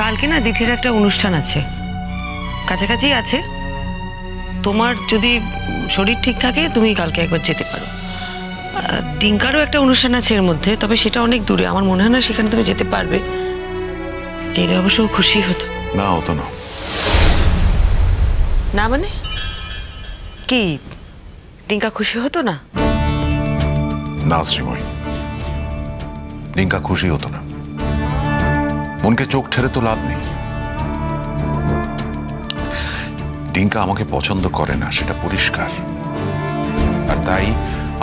কালকে না দিঠির একটা অনুষ্ঠান আছে, কাছাকাছি আছে। তোমার যদি শরীর ঠিক থাকে তুমি কালকে একবার যেতে পারো। ডিঙ্কারও একটা অনুষ্ঠান আছে এর মধ্যে, তবে সেটা অনেক দূরে, আমার মনে হয় না সেখানে তুমি যেতে পারবে। গেলে অবশ্য খুশি হতো। না, হতো না। না মানে কি, ডিঙ্কা খুশি হতো না? না শ্রীময়ী, ডিঙ্কা খুশি হতো না। মনকে চোখ ঠেরে তো লাভ নেই। ডিঙ্কা আমাকে পছন্দ করে না, সেটা পরিষ্কার। আর তাই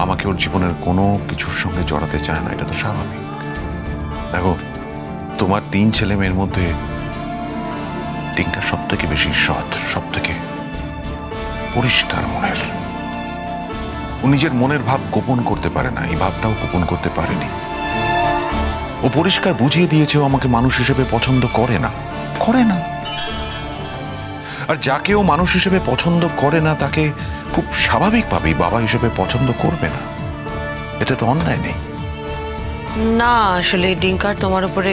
আমাকে ওর জীবনের কোনো কিছুর সঙ্গে জড়াতে চায় না, এটা তো স্বাভাবিক। দেখো, তোমার 3 ছেলে মেয়ের মধ্যে ডিঙ্কা সব থেকে বেশি সৎ, সব থেকে পরিষ্কার মনের। ও নিজের মনের ভাব গোপন করতে পারে না, এই ভাবটাও গোপন করতে পারেনি। ও পরিষ্কার বুঝিয়ে দিয়েছে ও আমাকে মানুষ হিসেবে পছন্দ করে না, করে না। আর যাকে ও মানুষ হিসেবে পছন্দ করে না তাকে খুব স্বাভাবিকভাবেই বাবা হিসেবে পছন্দ করবে না, এতে তো অন্যায় নেই। না, আসলে ডিঙ্কার তোমার উপরে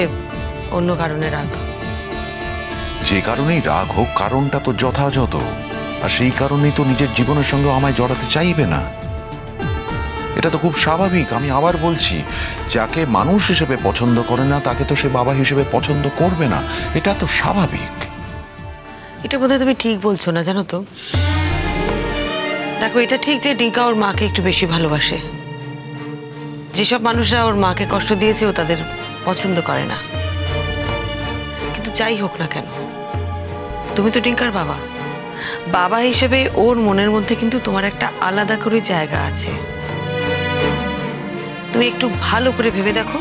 অন্য কারণে রাগ। যে কারণেই রাগ হোক, কারণটা তো যথাযথ। আর সেই কারণেই তো নিজের জীবনের সঙ্গে আমায় জড়াতে চাইবে না, এটা তো খুব স্বাভাবিক। আমি আবার বলছি, যাকে মানুষ হিসেবে পছন্দ করে না তাকে তো সে বাবা হিসেবে পছন্দ করবে না, এটা তো স্বাভাবিক। এটা বোধহয় তুমি ঠিক বলছো না, জানো তো। দেখো, এটা ঠিক যে ডিঙ্কা ওর মাকে একটু বেশি ভালোবাসে। যেসব মানুষরা ওর মাকে কষ্ট দিয়েছে ও তাদের পছন্দ করে না। কিন্তু যাই হোক না কেন, তুমি তো ডিঙ্কার বাবা। বাবা হিসেবে ওর মনের মধ্যে কিন্তু তোমার একটা আলাদা করে জায়গা আছে। তুমি একটু ভালো করে ভেবে দেখো,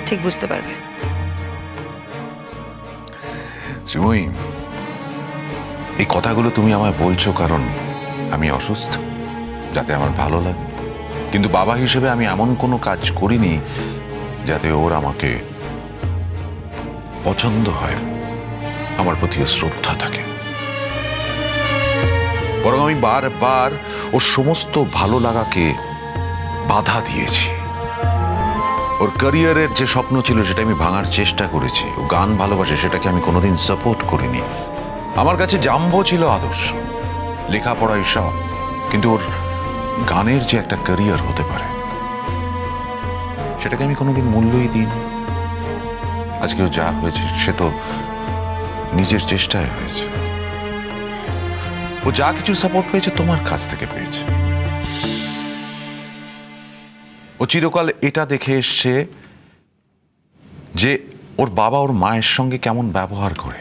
ঠিক বুঝতে পারবে। শ্রীময়ী, এই কথাগুলো তুমি আমায় বলছো কারণ আমি অসুস্থ, যাতে আমার ভালো লাগে। কিন্তু বাবা হিসেবে আমি এমন কোনো কাজ করিনি যাতে ওর আমাকে পছন্দ হয়, আমার প্রতি শ্রদ্ধা থাকে। বরং আমি বারবার ওর সমস্ত ভালো লাগাকে বাধা দিয়েছি। ওর ক্যারিয়ারের যে স্বপ্ন ছিল সেটা আমি ভাঙার চেষ্টা করেছি। ও গান ভালোবাসে, সেটাকে আমি কোনোদিন সাপোর্ট করিনি। আমার কাছে জাম্বো ছিল আদর্শ, লেখাপড়াই সব, কিন্তু ওর গানের যে একটা ক্যারিয়ার হতে পারে সেটাকে আমি কোনোদিন মূল্যই দিইনি। আজকেও যা হয়েছে সে তো নিজের চেষ্টায় হয়েছে। ও যা কিছু সাপোর্ট পেয়েছে তোমার কাছ থেকে পেয়েছে। ও চিরকাল এটা দেখে এসছে যে ওর বাবা ওর মায়ের সঙ্গে কেমন ব্যবহার করে।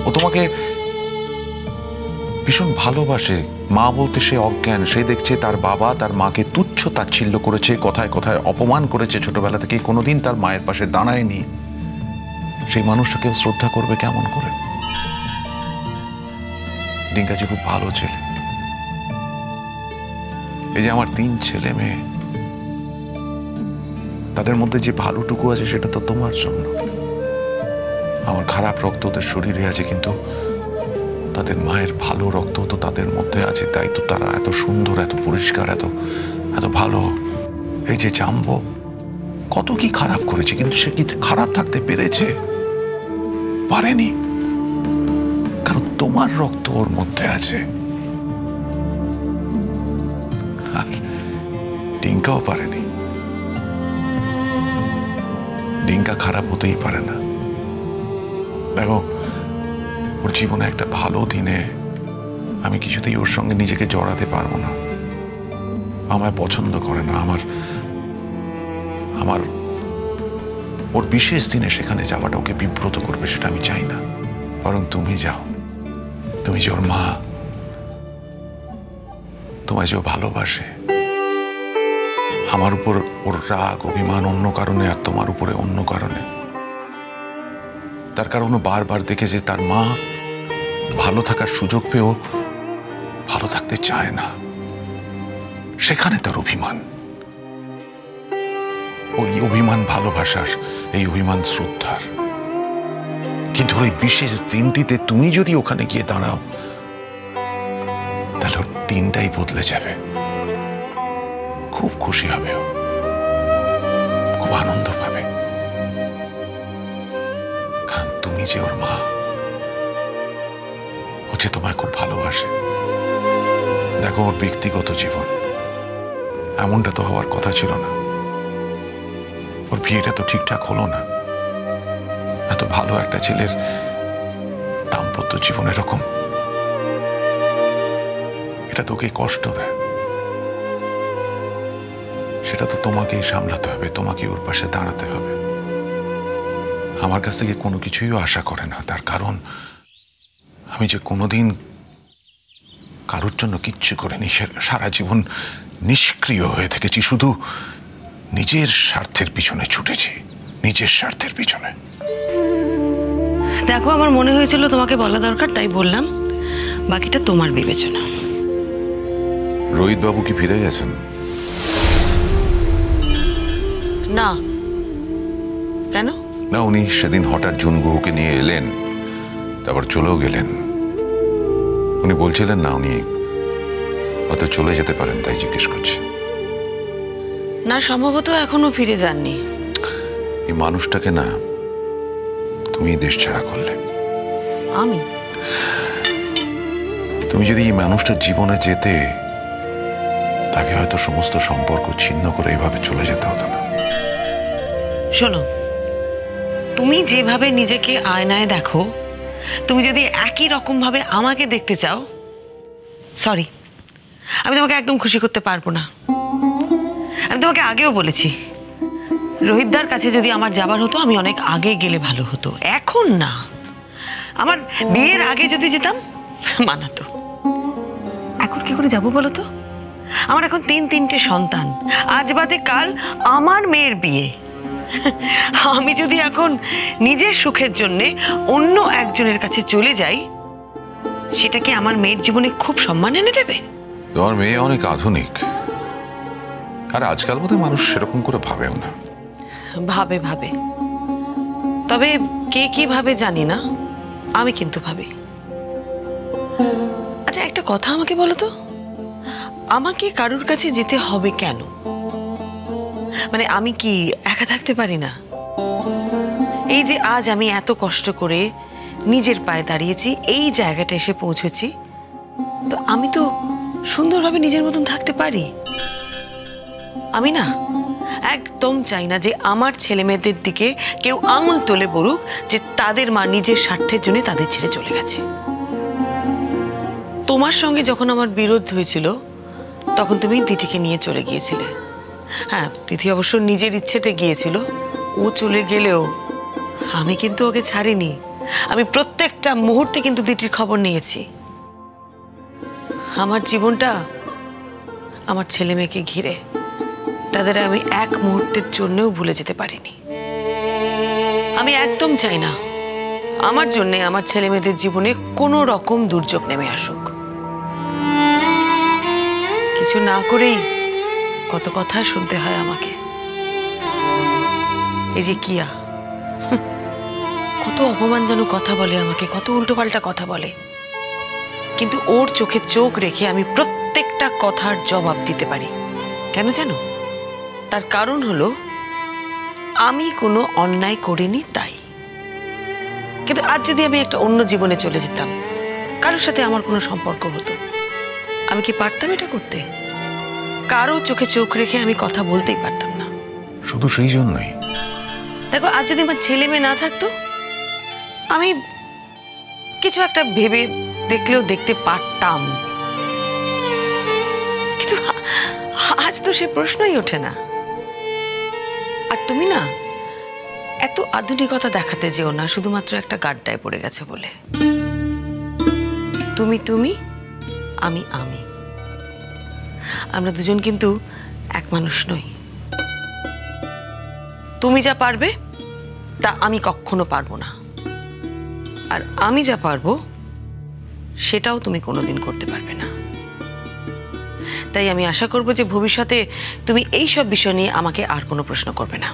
ও তোমাকে ভীষণ ভালোবাসে, মা বলতে সে অজ্ঞান। সে দেখছে তার বাবা তার মাকে তুচ্ছ তাচ্ছিল্য করেছে, কথায় কথায় অপমান করেছে, ছোটবেলা থেকে কোনোদিন তার মায়ের পাশে দাঁড়ায়নি। সেই মানুষটাকে শ্রদ্ধা করবে কেমন করে? ডিঙ্কাজি খুব ভালো ছেলে। এই যে আমার 3 ছেলে মেয়ে, তাদের মধ্যে যে ভালোটুকু আছে সেটা তো তোমার জন্য। আমার খারাপ রক্ত ওদের শরীরে আছে, কিন্তু তাদের মায়ের ভালো রক্ত তো তাদের মধ্যে আছে, তাই তো তারা এত সুন্দর, এত পরিষ্কার, এত এত ভালো। এই যে জাম্বো কত কি খারাপ করেছে, কিন্তু সে কি খারাপ থাকতে পেরেছে? পারেনি, কারণ তোমার রক্ত ওর মধ্যে আছে। আর ডিঙ্কাও পারেনি। ডিঙ্কা খারাপ হতেই পারে না। দেখো, ওর জীবনে একটা ভালো দিনে আমি কিছুতেই ওর সঙ্গে নিজেকে জড়াতে পারবো না। আমায় পছন্দ করে না। আমার ওর বিশেষ দিনে সেখানে যাওয়াটা ওকে বিব্রত করবে, সেটা আমি চাই না। বরং তুমি যাও, তুমি যে ওর মা, তোমায় যে ভালোবাসে। আমার উপর ওর রাগ অভিমান অন্য কারণে, আর তোমার উপরে অন্য কারণে। তার কারণ ও বারবার দেখেছে তার মা ভালো থাকার সুযোগ পেয়েও ভালো থাকতে চায় না, সেখানে তার অভিমান। ওই অভিমান ভালোবাসার, এই অভিমান শ্রদ্ধার। কিন্তু ওই বিশেষ দিনটিতে তুমি যদি ওখানে গিয়ে দাঁড়াও, তাহলে ওর দিনটাই বদলে যাবে। খুব খুশি হবে, খুব আনন্দ পাবে। যে ওর মা, ও যে তোমায় খুব ভালোবাসে। দেখো, ওর ব্যক্তিগত জীবন এমনটা তো হওয়ার কথা ছিল না। ওর বিয়েটা তো ঠিকঠাক হলো না। এত ভালো একটা ছেলের দাম্পত্য জীবন এরকম, এটা তোকে কষ্ট দেয়। সেটা তো তোমাকেই সামলাতে হবে, তোমাকে ওর পাশে দাঁড়াতে হবে। আমার কাছ থেকে কোনো কিছুই আশা করে না, তার কারণ আমি যে কোনোদিন কারোর জন্য কিচ্ছু করিনি। সারা জীবন নিষ্ক্রিয় হয়ে থেকেছি, শুধু নিজের স্বার্থের পিছনে ছুটেছি, নিজের স্বার্থের পিছনে। দেখো, আমার মনে হয়েছিল তোমাকে বলা দরকার, তাই বললাম। বাকিটা তোমার বিবেচনা। রোহিত বাবু কি ফিরে গেছেন? না। কেন? না, উনি সেদিন হঠাৎ জুনগুকে নিয়ে এলেন, তারপর চলেও গেলেন। উনি বলছিলেন না উনি হয়তো চলে যেতে পারেন, তাই জিজ্ঞেস করছি। না, সম্ভবত এখনো ফিরে যাননি। এই মানুষটাকে না তুমি দেশ ছাড়া করলে। আমি? তুমি যদি এই মানুষটার জীবনে যেতে, তাকে হয়তো সমস্ত সম্পর্ক ছিন্ন করে এভাবে চলে যেতে হতো না। শোনো, তুমি যেভাবে নিজেকে আয়নায় দেখো, তুমি যদি একই রকম ভাবে আমাকে দেখতে চাও, সরি, আমি তোমাকে একদম খুশি করতে পারবো না। আমি তোমাকে আগেও বলেছি, রোহিতদার কাছে যদি আমার যাবার হতো, আমি অনেক আগে গেলে ভালো হতো। এখন না, আমার বিয়ের আগে যদি যেতাম মানাতো। এখন কি করে যাবো বলো তো? আমার এখন তিনটে সন্তান, আজ বাদে কাল আমার মেয়ের বিয়ে। আমি যদি এখন নিজের সুখের জন্য অন্য একজনের কাছে চলে যাই, সেটা কি আমার মেয়ের জীবনে খুব সম্মান এনে দেবে? তোমার মেয়ে অনেক আধুনিক, আর আজকাল বোধহয় মানুষ সেরকম করে ভাবেও না। ভাবে ভাবে, তবে কে কি ভাবে জানি না, আমি কিন্তু ভাবি। আচ্ছা, একটা কথা আমাকে বলো তো, আমাকে কারুর কাছে যেতে হবে কেন? মানে আমি কি একা থাকতে পারি না? এই যে আজ আমি এত কষ্ট করে নিজের পায়ে দাঁড়িয়েছি, এই জায়গাটা এসে পৌঁছেছি, তো আমি তো সুন্দরভাবে নিজের মতন থাকতে পারি। আমি না একদম চাই না যে আমার ছেলে মেয়েদের দিকে কেউ আঙুল তুলে বলুক যে তাদের মা নিজের স্বার্থের জন্য তাদের ছেড়ে চলে গেছে। তোমার সঙ্গে যখন আমার বিরোধ হয়েছিল, তখন তুমি দিদিকে নিয়ে চলে গিয়েছিলে। হ্যাঁ, দিদি অবশ্য নিজের ইচ্ছেতে গিয়েছিল। ও চলে গেলেও আমি কিন্তু ওকে ছাড়িনি। আমি প্রত্যেকটা মুহূর্তে কিন্তু দিদির খবর নিয়েছি। আমার জীবনটা আমার ছেলে মেয়েকে ঘিরে, তাদের আমি এক মুহূর্তের জন্যও ভুলে যেতে পারিনি। আমি একদম চাই না আমার জন্য আমার ছেলে মেয়েদের জীবনে কোনো রকম দুর্যোগ নেমে আসুক। কিছু না করেই কত কথা শুনতে হয় আমাকে। এই যে কিয়া, কত অপমানজনক কথা বলে আমাকে, কত উল্টোপাল্টা কথা বলে, কিন্তু ওর চোখে চোখ রেখে আমি প্রত্যেকটা কথার জবাব দিতে পারি। কেন জানো? তার কারণ হলো আমি কোনো অন্যায় করিনি তাই। কিন্তু আজ যদি আমি একটা অন্য জীবনে চলে যেতাম, কারোর সাথে আমার কোনো সম্পর্ক হতো, আমি কি পারতাম এটা করতে? কারো চোখে চোখ রেখে আমি কথা বলতেই পারতাম না। শুধু সেই জন্যই দেখো, আজ যদি আমার ছেলে মেয়ে না থাকতো, আমি কিছু একটা ভেবে দেখলেও দেখতে পারতাম, কিন্তু আজ তো সে প্রশ্নই ওঠে না। আর তুমি না এত আধুনিকতা দেখাতে যেও না শুধুমাত্র একটা গাড্ডায় পড়ে গেছে বলে। তুমি তুমি, আমি আমি, আমরা দুজন কিন্তু এক মানুষ নই। তুমি যা পারবে তা আমি কখনো পারবো না, আর আমি যা পারবো সেটাও তুমি কোনোদিন করতে পারবে না। তাই আমি আশা করব যে ভবিষ্যতে তুমি এই সব বিষয় নিয়ে আমাকে আর কোনো প্রশ্ন করবে না।